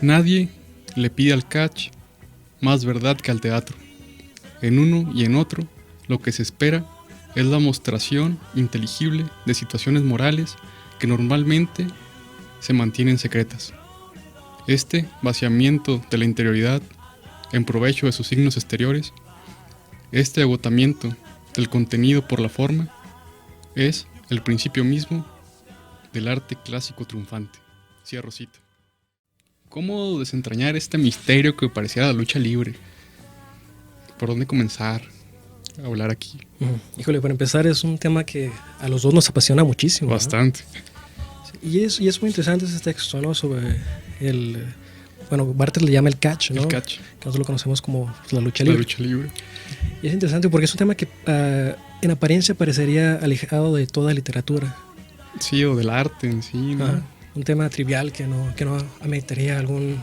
Nadie le pide al catch más verdad que al teatro. En uno y en otro, lo que se espera es la mostración inteligible de situaciones morales que normalmente se mantienen secretas. Este vaciamiento de la interioridad en provecho de sus signos exteriores, este agotamiento del contenido por la forma, es el principio mismo del arte clásico triunfante. Sí, Rosita. ¿Cómo desentrañar este misterio que pareciera la lucha libre? ¿Por dónde comenzar a hablar aquí? Híjole, para empezar es un tema que a los dos nos apasiona muchísimo. Bastante. ¿No? Y es muy interesante ese texto, ¿no? Sobre el... Bueno, Barthes le llama el catch, ¿no? El catch. Que nosotros lo conocemos como pues, la lucha libre. La lucha libre. Y es interesante porque es un tema que en apariencia parecería alejado de toda literatura. Sí, o del arte en sí, ¿no? Un tema trivial que no ameritaría algún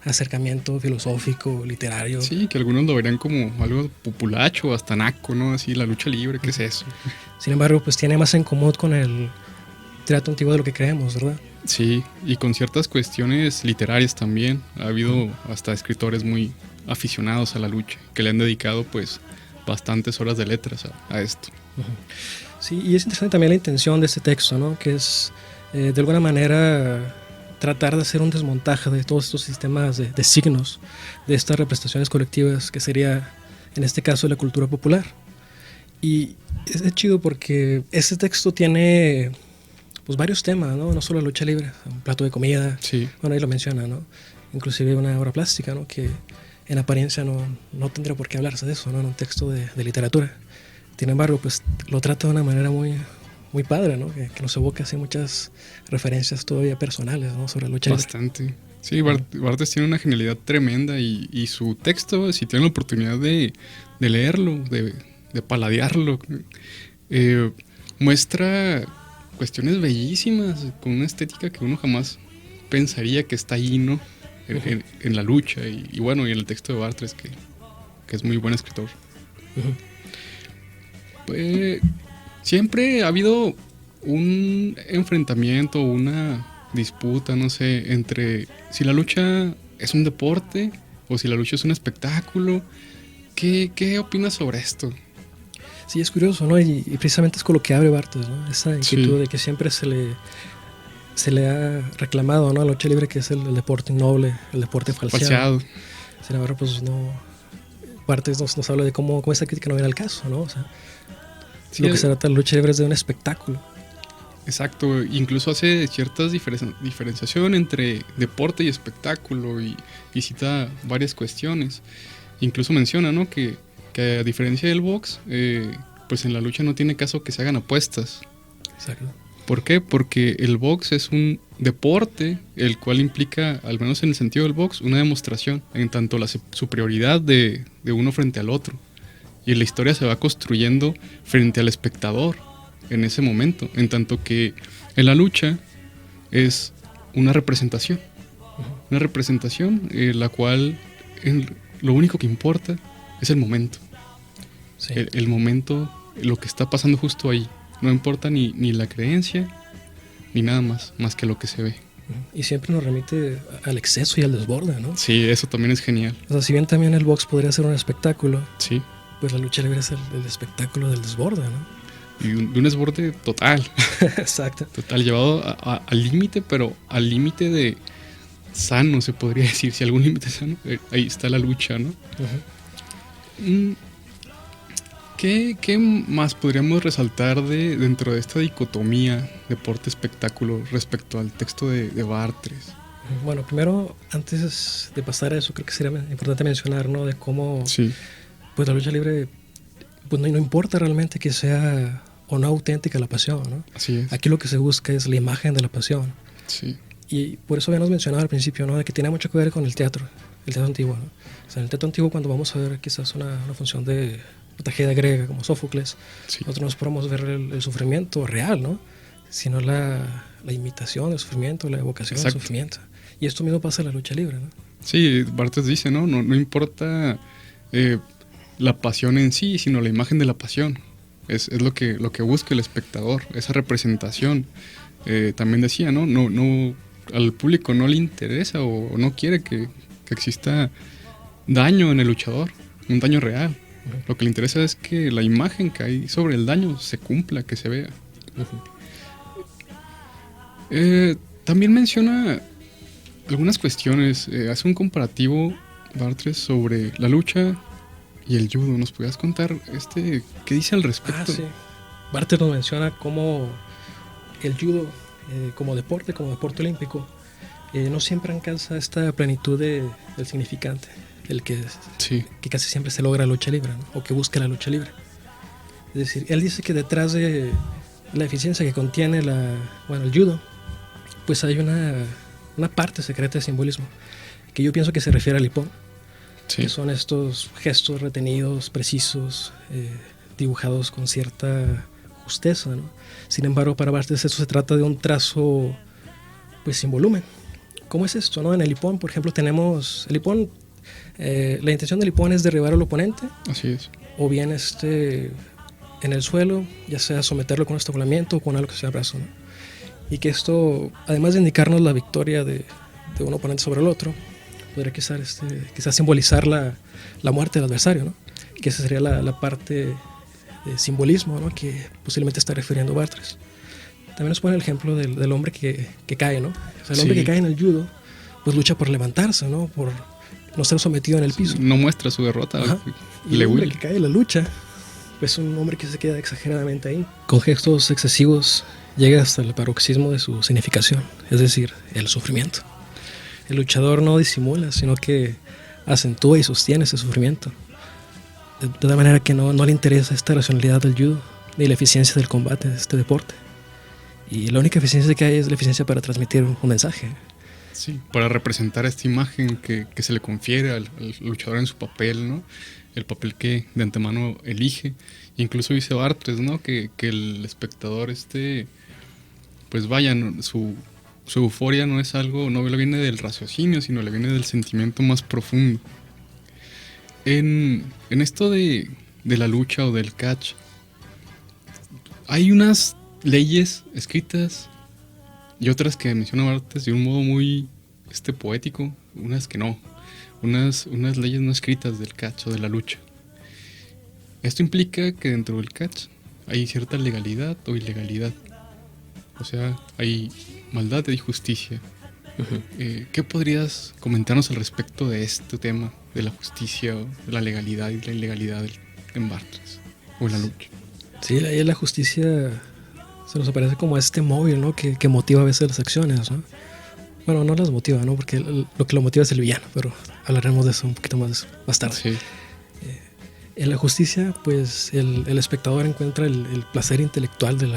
acercamiento filosófico, literario. Sí, que algunos lo verían como algo populacho, hasta naco, ¿no? Así, la lucha libre, ¿qué es eso? Sin embargo, pues tiene más en común con el teatro antiguo de lo que creemos, ¿verdad? Sí, y con ciertas cuestiones literarias también. Ha habido hasta escritores muy aficionados a la lucha, que le han dedicado pues bastantes horas de letras a esto. Sí, y es interesante también la intención de este texto, ¿no? Que es de alguna manera tratar de hacer un desmontaje de todos estos sistemas de signos, de estas representaciones colectivas que sería, en este caso, la cultura popular. Y es chido porque este texto tiene pues varios temas, ¿no? No solo la lucha libre, un plato de comida, sí. Bueno, ahí lo menciona, ¿no? Inclusive una obra plástica, ¿no? Que en apariencia no tendría por qué hablarse de eso, ¿no? En un texto de literatura. Sin embargo, pues lo trata de una manera muy padre, ¿no? Que nos evoca así muchas referencias todavía personales, ¿no? Sobre la lucha libre. Bastante. Sí, Barthes tiene una genialidad tremenda y su texto, si tienen la oportunidad de leerlo, de paladearlo, muestra cuestiones bellísimas con una estética que uno jamás pensaría que está ahí, ¿no? En la lucha y bueno, y en el texto de Barthes, que es muy buen escritor. Pues, siempre ha habido un enfrentamiento, una disputa, no sé, entre si la lucha es un deporte o si la lucha es un espectáculo. ¿Qué opinas sobre esto? Sí, es curioso, ¿no? Y precisamente es con lo que abre Barthes, ¿no? Esa inquietud de que siempre se le ha reclamado, ¿no? A la lucha libre, que es el deporte noble, el deporte falseado. Sin embargo, pues no... Barthes nos habla de cómo esa crítica no viene al caso, ¿no? O sea, lo que se trata de la lucha libre es de un espectáculo. Exacto, incluso hace ciertas diferenciación entre deporte y espectáculo y cita varias cuestiones. Incluso menciona, ¿no? que a diferencia del box, pues en la lucha no tiene caso que se hagan apuestas. Exacto. ¿Por qué? Porque el box es un deporte, el cual implica, al menos en el sentido del box, una demostración, en tanto la superioridad de uno frente al otro. Y la historia se va construyendo frente al espectador en ese momento, en tanto que en la lucha es una representación. Una representación la cual lo único que importa es el momento. Sí. El momento, lo que está pasando justo ahí. No importa ni la creencia, ni nada más que lo que se ve. Y siempre nos remite al exceso y al desborde, ¿no? Sí, eso también es genial. O sea, si bien también el box podría ser un espectáculo, sí, pues la lucha libre es el espectáculo del desborde, ¿no? Y de un desborde total. Exacto. Total, llevado al límite, pero al límite de sano, se podría decir. Si algún límite sano, ahí está la lucha, ¿no? ¿Qué más podríamos resaltar dentro de esta dicotomía deporte-espectáculo respecto al texto de Barthes? Bueno, primero, antes de pasar a eso, creo que sería importante mencionar, ¿no? De cómo pues la lucha libre pues no importa realmente que sea o no auténtica la pasión, ¿no? Así es. Aquí lo que se busca es la imagen de la pasión. Sí. Y por eso habíamos mencionado al principio, ¿no? De que tiene mucho que ver con el teatro antiguo, ¿no? O sea, en el teatro antiguo, cuando vamos a ver quizás una función de tragedia griega como Sófocles, nosotros no podemos ver el sufrimiento real, ¿no? Sino la imitación del sufrimiento, la evocación del sufrimiento. Y esto mismo pasa en la lucha libre, ¿no? Sí, Barthes dice, ¿no? No importa la pasión en sí, sino la imagen de la pasión. Es lo que busca el espectador, esa representación. También decía, ¿no? No al público no le interesa o no quiere que exista daño en el luchador, un daño real. Lo que le interesa es que la imagen que hay sobre el daño se cumpla, que se vea. También menciona algunas cuestiones, hace un comparativo, Bartres, sobre la lucha y el judo. ¿Nos podías contar qué dice al respecto? Sí. Bartres nos menciona cómo el judo, como deporte olímpico, no siempre alcanza esta plenitud del significante, el que casi siempre se logra la lucha libre, ¿no? O que busca la lucha libre. Es decir, él dice que detrás de la eficiencia que contiene el judo, pues hay una parte secreta de simbolismo, que yo pienso que se refiere al Ippon, que son estos gestos retenidos, precisos, dibujados con cierta justeza, ¿no? Sin embargo, para Bartres eso se trata de un trazo pues sin volumen. ¿Cómo es esto, no? En el Ippon, por ejemplo, tenemos el Ippon, la intención del Ippon es derribar al oponente. Así es. O bien en el suelo, ya sea someterlo con estrangulamiento o con algo que sea brazo, ¿no? Y que esto, además de indicarnos la victoria de un oponente sobre el otro, podría quizás simbolizar la muerte del adversario, ¿no? Que esa sería la parte de simbolismo, ¿no? Que posiblemente está refiriendo Bartres. También nos pone el ejemplo del hombre que cae, ¿no? O sea, el hombre que cae en el judo, pues lucha por levantarse, ¿no? Por no ser sometido en el piso. No muestra su derrota. Y el hombre que cae en la lucha, pues un hombre que se queda exageradamente ahí. Con gestos excesivos llega hasta el paroxismo de su significación, es decir, el sufrimiento. El luchador no disimula, sino que acentúa y sostiene ese sufrimiento. De tal manera que no le interesa esta racionalidad del judo, ni la eficiencia del combate de este deporte. Y la única eficiencia que hay es la eficiencia para transmitir un mensaje. Sí, para representar esta imagen que se le confiere al luchador en su papel, ¿no? El papel que de antemano elige. Incluso dice Bartres, ¿no? Que el espectador pues vaya, ¿no? Su euforia no es algo, no le viene del raciocinio, sino le viene del sentimiento más profundo. En esto de la lucha o del catch, hay unas leyes escritas y otras que menciona Bartres de un modo muy poético, unas que no, unas leyes no escritas del catch o de la lucha. Esto implica que dentro del catch hay cierta legalidad o ilegalidad, o sea, hay maldad y justicia. ¿Qué podrías comentarnos al respecto de este tema de la justicia, de la legalidad y la ilegalidad en Bartres o en la lucha? Sí, la justicia se nos aparece como este móvil, ¿no? que motiva a veces las acciones, ¿no? Bueno, no las motiva, ¿no? Porque lo que lo motiva es el villano, pero hablaremos de eso un poquito más tarde. Sí. En la justicia, pues el espectador encuentra el placer intelectual de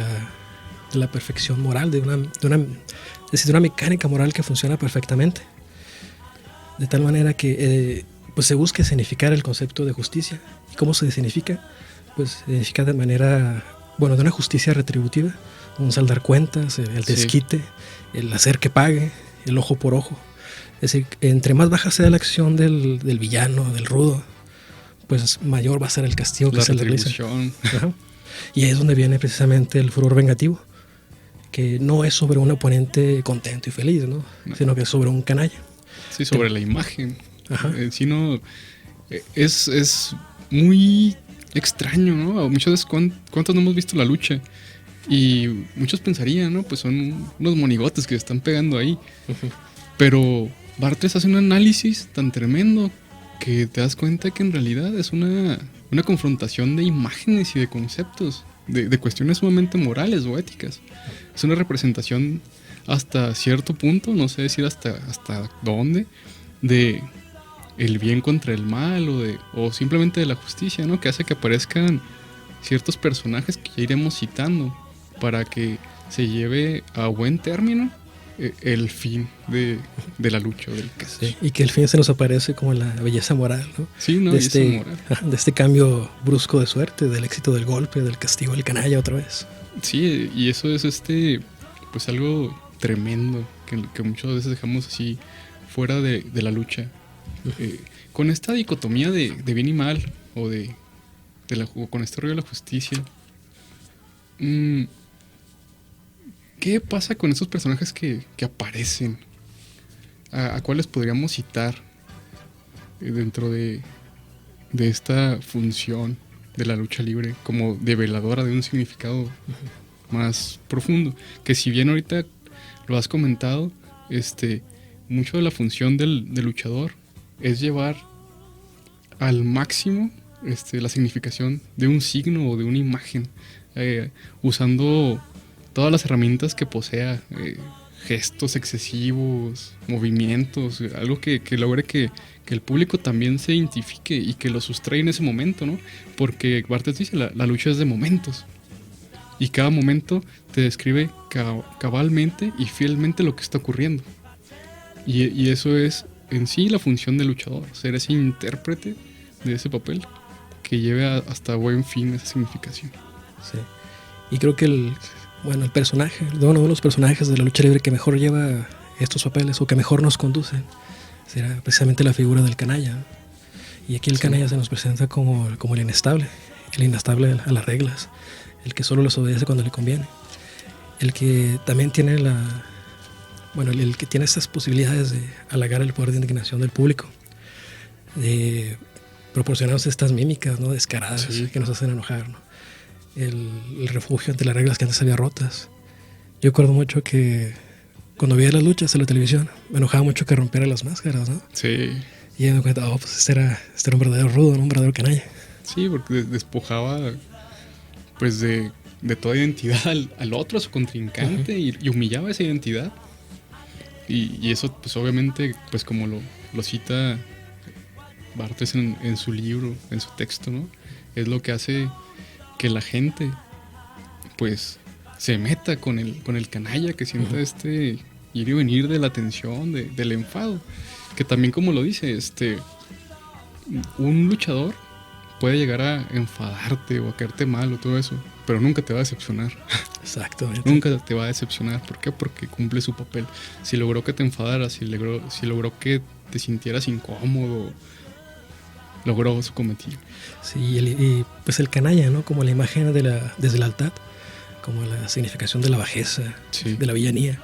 la perfección moral, de una mecánica moral que funciona perfectamente. De tal manera que pues se busca significar el concepto de justicia. ¿Y cómo se significa? Pues se significa de manera, de una justicia retributiva, un saldar cuentas, el desquite, el hacer que pague, el ojo por ojo. Es decir, entre más baja sea la acción del villano, del rudo, pues mayor va a ser el castigo que se le realiza. Y ahí es donde viene precisamente el furor vengativo, que no es sobre un oponente contento y feliz, ¿no? Sino que es sobre un canalla. Sí, sobre la imagen. Sino es muy extraño, ¿no? Muchas veces, ¿cuántos no hemos visto la lucha? Y muchos pensarían, ¿no? Pues son unos monigotes que se están pegando ahí. Pero Bartres hace un análisis tan tremendo que te das cuenta que en realidad es una confrontación de imágenes y de conceptos, de cuestiones sumamente morales o éticas. Es una representación hasta cierto punto, no sé decir hasta dónde, de el bien contra el mal o simplemente de la justicia, ¿no? Que hace que aparezcan ciertos personajes que ya iremos citando para que se lleve a buen término el fin de la lucha del caso. Sí, y que el fin se nos aparece como la belleza moral, ¿no? Sí, una belleza moral. De este cambio brusco de suerte, del éxito del golpe, del castigo del canalla otra vez. Sí, y eso es pues algo tremendo que muchas veces dejamos así fuera de la lucha. Con esta dicotomía de bien y mal o con este rollo de la justicia, ¿Qué pasa con esos personajes que aparecen? ¿A cuáles podríamos citar dentro de esta función de la lucha libre como develadora de un significado más profundo? Que si bien ahorita lo has comentado, mucho de la función del luchador es llevar al máximo la significación de un signo o de una imagen, usando todas las herramientas que posea, gestos excesivos, movimientos, algo que logre que el público también se identifique y que lo sustrae en ese momento, ¿no? Porque Bartes dice, la lucha es de momentos. Y cada momento te describe cabalmente y fielmente lo que está ocurriendo. Y eso es en sí la función del luchador, ser ese intérprete de ese papel que lleve hasta buen fin esa significación. Sí. Y creo que el personaje, uno de los personajes de la lucha libre que mejor lleva estos papeles o que mejor nos conduce será precisamente la figura del canalla. Y aquí el canalla se nos presenta como el inestable a las reglas, el que solo les obedece cuando le conviene, el que también tiene el que tiene esas posibilidades de halagar el poder de indignación del público, de proporcionarnos estas mímicas, ¿no?, descaradas, que nos hacen enojar, ¿no? El refugio ante las reglas que antes había rotas. Yo recuerdo mucho que cuando veía las luchas en la televisión me enojaba mucho que rompiera las máscaras, ¿no? Sí. Y me cuenta, pues este era un verdadero rudo, ¿no? Un verdadero canalla. Sí, porque despojaba pues de toda identidad al otro, a su contrincante, y humillaba esa identidad. Y eso pues obviamente, pues como lo cita Bartes en su libro, en su texto, ¿no? Es lo que hace que la gente pues se meta con el canalla, que sienta ir y venir de la tensión, del enfado. Que también, como lo dice, un luchador puede llegar a enfadarte o a caerte mal o todo eso, pero nunca te va a decepcionar. Exactamente. Nunca te va a decepcionar. ¿Por qué? Porque cumple su papel. Si logró que te enfadaras, si logró que te sintieras incómodo, logró su cometido. Sí, y pues el canalla, ¿no? Como la imagen desde la lealtad, como la significación de la bajeza, sí, de la villanía.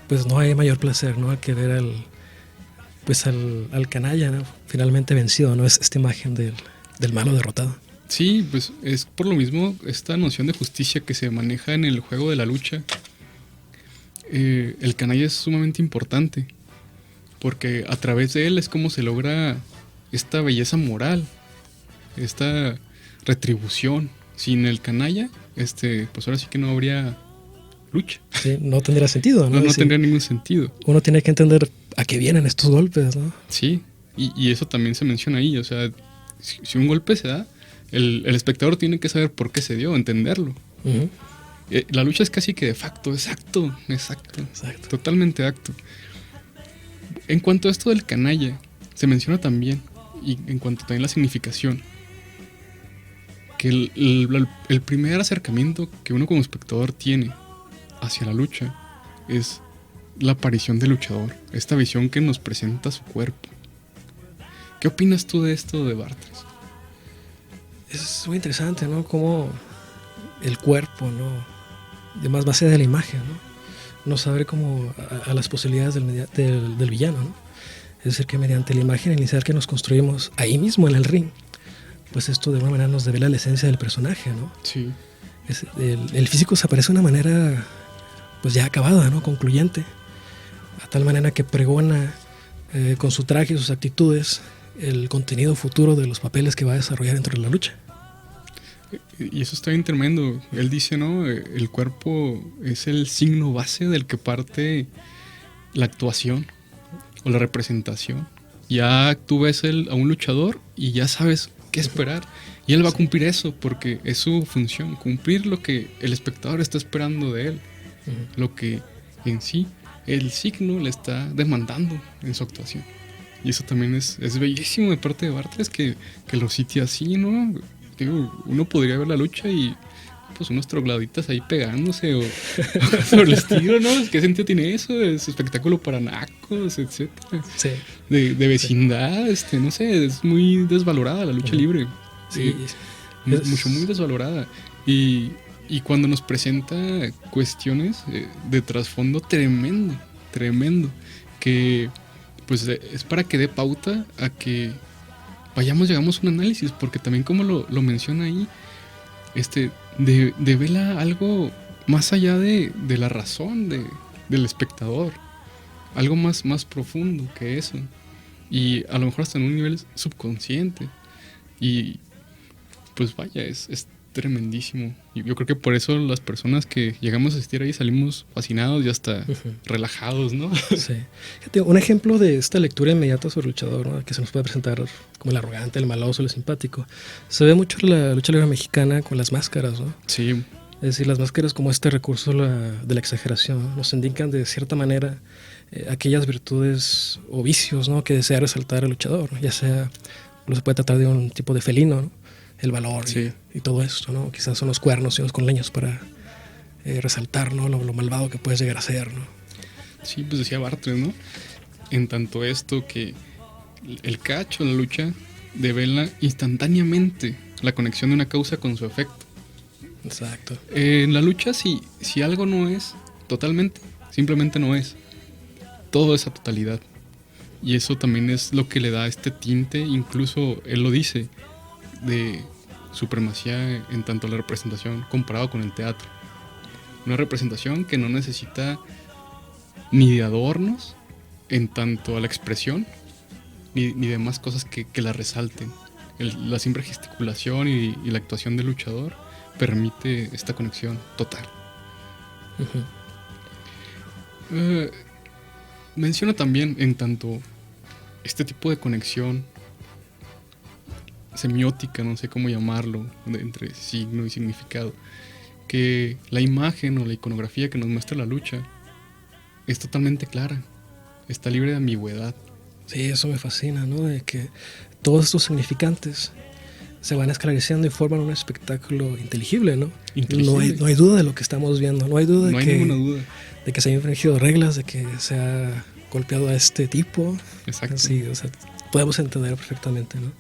Pues no hay mayor placer, ¿no?, que ver al canalla, ¿no?, finalmente vencido, ¿no? Es esta imagen del malo derrotado. Sí, pues es por lo mismo esta noción de justicia que se maneja en el juego de la lucha. El canalla es sumamente importante, porque a través de él es como se logra esta belleza moral, esta retribución. Sin el canalla, pues ahora sí que no habría lucha. Sí, no tendría sentido, ¿no? No tendría ningún sentido. Uno tiene que entender a qué vienen estos golpes, ¿no? Sí, y eso también se menciona ahí. O sea, si un golpe se da, el espectador tiene que saber por qué se dio, entenderlo. Uh-huh. La lucha es casi que de facto, exacto. Totalmente acto. En cuanto a esto del canalla, se menciona también, y en cuanto también a la significación, que el primer acercamiento que uno como espectador tiene hacia la lucha es la aparición del luchador, esta visión que nos presenta su cuerpo. ¿Qué opinas tú de esto de Bartres? Es muy interesante, ¿no? Cómo el cuerpo, ¿no?, además base de la imagen, ¿no?, nos abre como a las posibilidades del villano, ¿no? Es decir, que mediante la imagen inicial que nos construimos ahí mismo en el ring, pues esto de alguna manera nos devela la esencia del personaje, ¿no? Sí. El físico se aparece de una manera pues ya acabada, ¿no?, concluyente, a tal manera que pregona con su traje y sus actitudes el contenido futuro de los papeles que va a desarrollar dentro de la lucha. Y eso está bien tremendo. Él dice, ¿no?, el cuerpo es el signo base del que parte la actuación o la representación. Ya tú ves a un luchador y ya sabes qué esperar. Y él va a cumplir eso porque es su función, cumplir lo que el espectador está esperando de él. Uh-huh. Lo que en sí el signo le está demandando en su actuación. Y eso también es bellísimo de parte de Bartres que lo cite así, ¿no? Digo, uno podría ver la lucha y pues unos trogladitas ahí pegándose o por el estilo, ¿no? ¿Qué sentido tiene eso? Es espectáculo para nacos, etcétera. Sí. De vecindad, no sé, es muy desvalorada la lucha libre. Sí. Muy desvalorada. Y Y cuando nos presenta cuestiones de trasfondo tremendo, que pues es para que dé pauta a que llegamos a un análisis, porque también como lo menciona ahí, devela algo más allá de la razón del espectador, algo más profundo que eso, y a lo mejor hasta en un nivel subconsciente, y pues vaya, es tremendísimo. Y yo creo que por eso las personas que llegamos a asistir ahí salimos fascinados y hasta relajados, ¿no? Sí. Fíjate, un ejemplo de esta lectura inmediata sobre el luchador, ¿no? Que se nos puede presentar como el arrogante, el maloso, el simpático. Se ve mucho en la lucha libre mexicana con las máscaras, ¿no? Sí. Es decir, las máscaras como este recurso de la exageración, ¿no? Nos indican de cierta manera aquellas virtudes o vicios, ¿no? Que desea resaltar el luchador, ¿no? Ya sea, se puede tratar de un tipo de felino, ¿no? El valor, sí, y todo esto, ¿no? Quizás son los cuernos y los conleños para resaltar, ¿no? Lo malvado que puedes llegar a ser, ¿no? Sí, pues decía Bartres, ¿no? En tanto esto que el catch o la lucha devela instantáneamente la conexión de una causa con su efecto. Exacto. En la lucha, si algo no es totalmente, simplemente no es. Todo es a totalidad. Y eso también es lo que le da este tinte, incluso él lo dice, de supremacía en tanto la representación comparado con el teatro. Una representación que no necesita ni de adornos en tanto a la expresión, ni de más cosas que la resalten. La simple gesticulación y la actuación del luchador permite esta conexión total. Menciona también en tanto este tipo de conexión semiótica, no sé cómo llamarlo, entre signo y significado, que la imagen o la iconografía que nos muestra la lucha es totalmente clara, está libre de ambigüedad. Sí, eso me fascina, ¿no? De que todos estos significantes se van esclareciendo y forman un espectáculo inteligible, ¿no? No hay duda de lo que estamos viendo, no hay duda ninguna duda de que se han infringido reglas, de que se ha golpeado a este tipo. Exacto. Sí, o sea, podemos entender perfectamente, ¿no?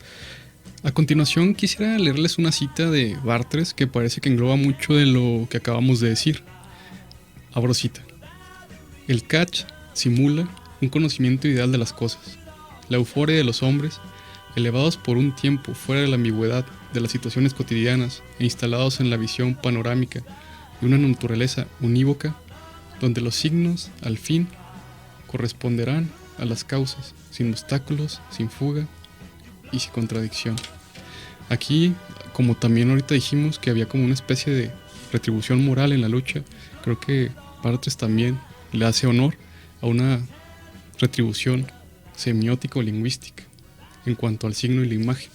A continuación quisiera leerles una cita de Bartres que parece que engloba mucho de lo que acabamos de decir. Abro cita. El catch simula un conocimiento ideal de las cosas, la euforia de los hombres, elevados por un tiempo fuera de la ambigüedad de las situaciones cotidianas e instalados en la visión panorámica de una naturaleza unívoca, donde los signos, al fin, corresponderán a las causas, sin obstáculos, sin fuga y sin contradicción. Aquí, como también ahorita dijimos que había como una especie de retribución moral en la lucha, creo que Bartres también le hace honor a una retribución semiótica o lingüística en cuanto al signo y la imagen.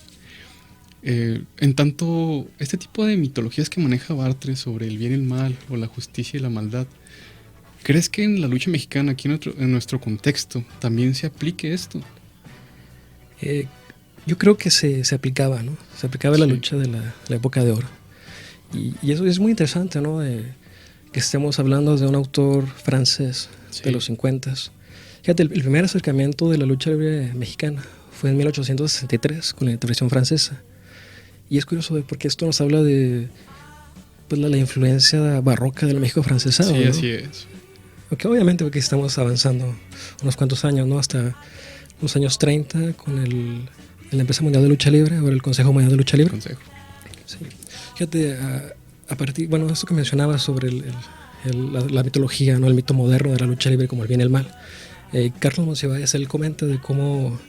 En tanto, este tipo de mitologías que maneja Bartres sobre el bien y el mal, o la justicia y la maldad, ¿crees que en la lucha mexicana, aquí en nuestro contexto, también se aplique esto? Yo creo que se aplicaba, ¿no? Se aplicaba en la lucha de la época de oro. Y eso es muy interesante, ¿no? Que estemos hablando de un autor francés de los 50s. Fíjate, el primer acercamiento de la lucha libre mexicana fue en 1863 con la intervención francesa. Y es curioso porque esto nos habla de pues, la influencia barroca del México francesado. Sí, ¿no? Así es. Porque obviamente porque estamos avanzando unos cuantos años, ¿no? Hasta los años 30 con la Empresa Mundial de Lucha Libre, ahora el Consejo Mundial de Lucha Libre. Consejo. Sí. Fíjate, a partir, bueno, esto que mencionabas sobre la mitología, ¿no? El mito moderno de la lucha libre como el bien y el mal. Carlos Monsiváis, él comenta de cómo,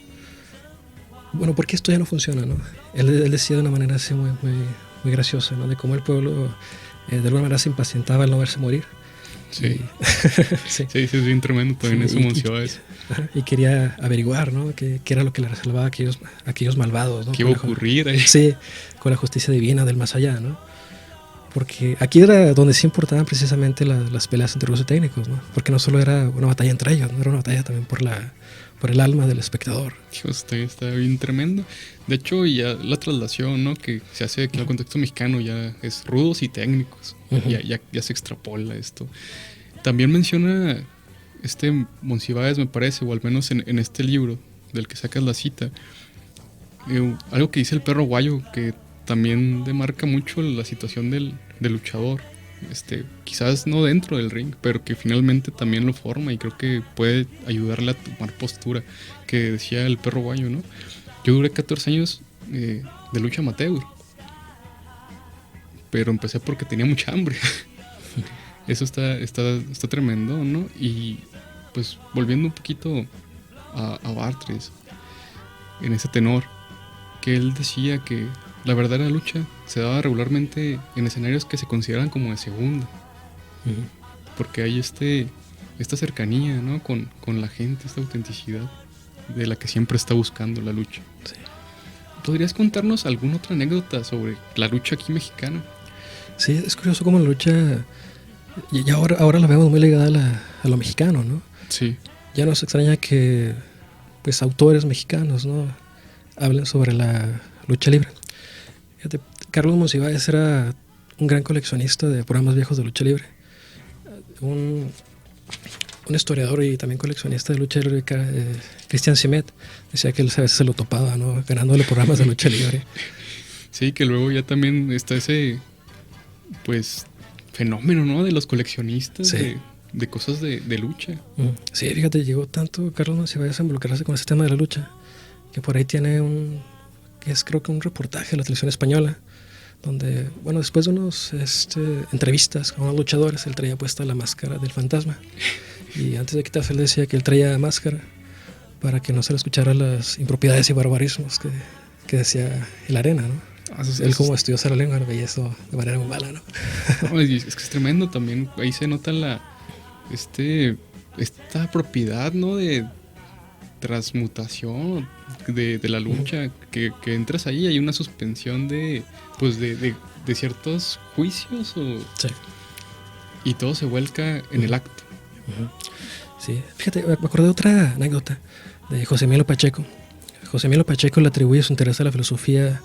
bueno, ¿por qué esto ya no funciona, no? Él decía de una manera así muy graciosa, ¿no? De cómo el pueblo de alguna manera se impacientaba al no verse morir. Sí. Sí, es bien tremendo también eso, Monsiváis. Y quería averiguar, ¿no? ¿Qué era lo que le reservaba a aquellos malvados, ¿no? ¿Qué iba a ocurrir ahí? Sí, con la justicia divina del más allá, ¿no? Porque aquí era donde sí importaban precisamente las peleas entre los técnicos, ¿no? Porque no solo era una batalla entre ellos, ¿no? Era una batalla también por el alma del espectador. Dios, está bien tremendo. De hecho, ya la traslación, ¿no? Que se hace aquí en el contexto mexicano ya es rudos y técnicos. Ya se extrapola esto. También menciona Monsiváis, me parece, o al menos en este libro del que sacas la cita, algo que dice el perro guayo, que también demarca mucho la situación del luchador, quizás no dentro del ring, pero que finalmente también lo forma y creo que puede ayudarle a tomar postura, que decía el perro guayo, ¿no? Yo duré 14 años de lucha amateur, pero empecé porque tenía mucha hambre. Eso está tremendo, ¿no? Y pues volviendo un poquito a Bartres, en ese tenor, que él decía que la verdadera lucha se daba regularmente en escenarios que se consideran como de segunda, porque hay esta cercanía, ¿no? con la gente, esta autenticidad de la que siempre está buscando la lucha. Sí. ¿Podrías contarnos alguna otra anécdota sobre la lucha aquí mexicana? Sí, es curioso cómo la lucha y ahora la vemos muy ligada a lo mexicano, ¿no? Sí. Ya nos extraña que pues autores mexicanos, ¿no?, hablen sobre la lucha libre. Fíjate, Carlos Monsiváis era un gran coleccionista de programas viejos de lucha libre. Un historiador y también coleccionista de lucha libre, Cristian Simet, decía que él a veces se lo topaba, ¿no?, ganándole programas de lucha libre. Sí, que luego ya también está ese, pues, fenómeno, ¿no?, de los coleccionistas, sí, de cosas de lucha. Sí, fíjate, llegó tanto Carlos Monsiváis a involucrarse con ese tema de la lucha, que por ahí tiene creo que un reportaje de la televisión española, donde, bueno, después de unos entrevistas con unos luchadores, él traía puesta la máscara del fantasma. Y antes de quitarse, él decía que él traía máscara para que no se le escuchara las impropiedades y barbarismos que decía el Arena, ¿no? Él, como estudioso de la lengua, veía eso de manera muy mala, ¿no? No, es que es tremendo también. Ahí se nota esta propiedad, ¿no?, de transmutación de la lucha, que entras ahí, hay una suspensión de ciertos juicios sí, y todo se vuelca en el acto. Sí, fíjate, me acordé de otra anécdota de José Emilio Pacheco. José Emilio Pacheco le atribuye su interés a la filosofía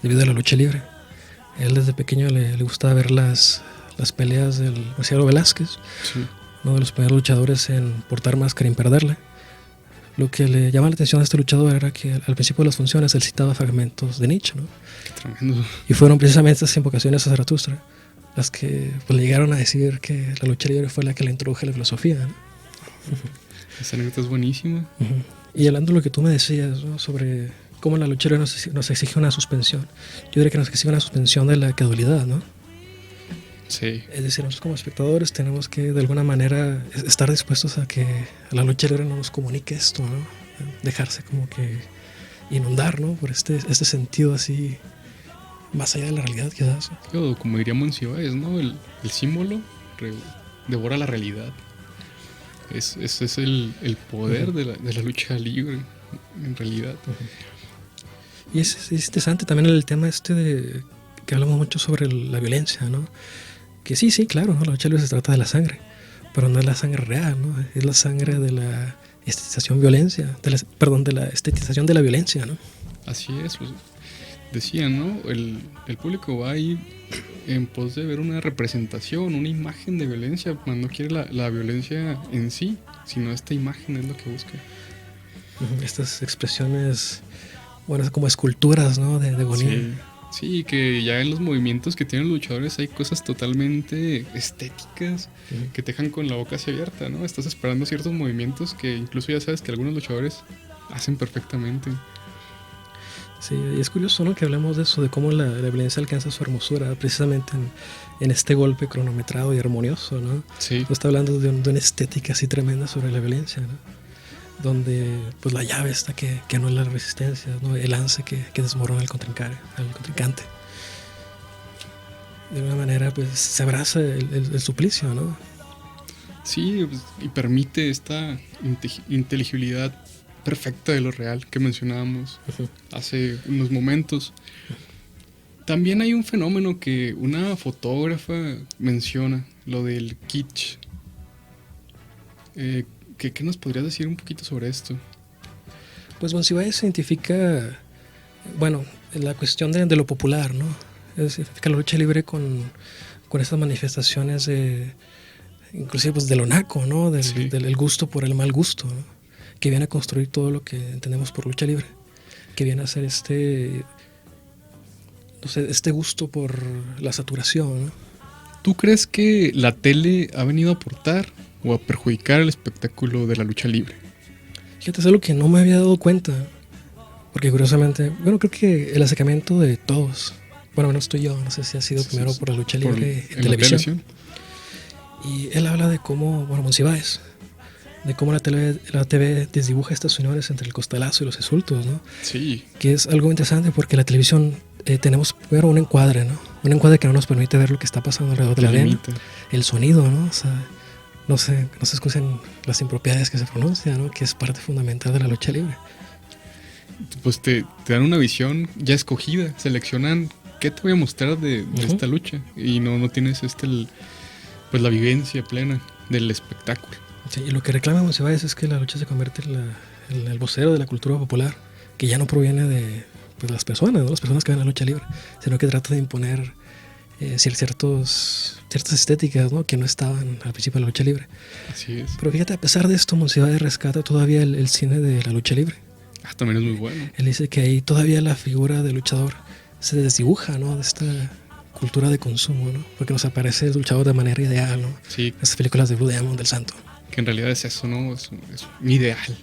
debido a la lucha libre. Él desde pequeño le gustaba ver las peleas del Marciano Velázquez, sí, uno de los primeros luchadores en portar máscara y en perderla. Lo que le llama la atención a este luchador era que al principio de las funciones él citaba fragmentos de Nietzsche, ¿no? Qué tremendo. Y fueron precisamente estas invocaciones a Zaratustra las que pues, le llegaron a decir que la lucha libre fue la que le introdujo a la filosofía, ¿no? Esa anécdota es buenísima. Y hablando de lo que tú me decías, ¿no?, sobre cómo la lucha libre nos exige una suspensión, yo diría que nos exige una suspensión de la credulidad, ¿no? Sí. Es decir, nosotros como espectadores tenemos que de alguna manera estar dispuestos a que la lucha libre no nos comunique esto, ¿no? Dejarse como que inundar, ¿no?, por este sentido así más allá de la realidad, quizás. Como diría Monsiváis, ¿no?, el símbolo devora la realidad. Ese es el poder de la lucha libre, en realidad. Y es interesante también el tema de que hablamos mucho sobre la violencia, ¿no? Que sí, claro, ¿no?, la lucha libre se trata de la sangre, pero no es la sangre real, ¿no? Es la sangre de la estetización de la estetización de la violencia, ¿no? Así es, pues, decían, ¿no? El público va ahí en pos de ver una representación, una imagen de violencia, cuando no quiere la violencia en sí, sino esta imagen es lo que busca. Estas expresiones, bueno, como esculturas, ¿no?, de agonía. Sí, que ya en los movimientos que tienen los luchadores hay cosas totalmente estéticas que te dejan con la boca así abierta, ¿no? Estás esperando ciertos movimientos que incluso ya sabes que algunos luchadores hacen perfectamente. Sí, y es curioso, ¿no?, que hablemos de eso, de cómo la violencia alcanza su hermosura precisamente en este golpe cronometrado y armonioso, ¿no? Sí. Está hablando de una estética así tremenda sobre la violencia, ¿no?, donde pues la llave está que anula la resistencia, ¿no?, el lance que desmorona al contrincante. De alguna manera pues se abraza el suplicio, ¿no? Sí, pues, y permite esta inteligibilidad perfecta de lo real que mencionábamos hace unos momentos. También hay un fenómeno que una fotógrafa menciona, lo del kitsch. ¿Qué nos podrías decir un poquito sobre esto? Pues Monsiváis identifica, bueno, la cuestión de lo popular, ¿no? Identifica la lucha libre con estas manifestaciones inclusive pues de lo naco, ¿no? Del gusto por el mal gusto, ¿no?, que viene a construir todo lo que entendemos por lucha libre, que viene a ser este gusto por la saturación, ¿no? ¿Tú crees que la tele ha venido a aportar o a perjudicar el espectáculo de la lucha libre? Fíjate, es algo que no me había dado cuenta, porque curiosamente, bueno, creo que el acercamiento de todos, bueno, no estoy yo, no sé si ha sido primero por la lucha libre en televisión. Y él habla de cómo, bueno, Monsiváis, de cómo la TV desdibuja estas uniones entre el costalazo y los insultos, ¿no? Sí. Que es algo interesante porque la televisión tenemos primero un encuadre, ¿no? Un encuadre que no nos permite ver lo que está pasando alrededor de la arena. El sonido, ¿no? O sea, no se escuchan las impropiedades que se pronuncian, ¿no? Que es parte fundamental de la lucha libre. Pues te dan una visión ya escogida, seleccionan qué te voy a mostrar de esta lucha y no tienes pues la vivencia plena del espectáculo. Sí, y lo que reclama Monsiváis es que la lucha se convierte en el vocero de la cultura popular, que ya no proviene de pues, las personas, ¿no? Las personas que ven la lucha libre, sino que trata de imponer ciertas estéticas, ¿no? Que no estaban al principio de la lucha libre. Así es. Pero fíjate, a pesar de esto, Monsiváis rescata todavía el cine de la lucha libre. También es muy bueno. Él dice que ahí todavía la figura del luchador se desdibuja, ¿no? De esta cultura de consumo, ¿no? Porque nos aparece el luchador de manera ideal, ¿no? Sí. Esas películas de Blue Demon, del Santo. Que en realidad es eso, ¿no? Es un ideal,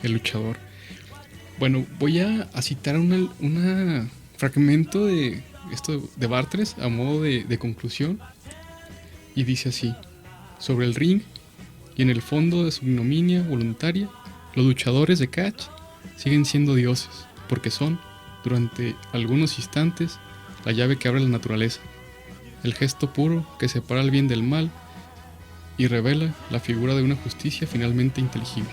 el luchador. Bueno, voy a citar un fragmento de esto de Bartres a modo de conclusión. Y dice así: sobre el ring y en el fondo de su ignominia voluntaria, los luchadores de catch siguen siendo dioses, porque son, durante algunos instantes, la llave que abre la naturaleza, el gesto puro que separa el bien del mal y revela la figura de una justicia finalmente inteligible.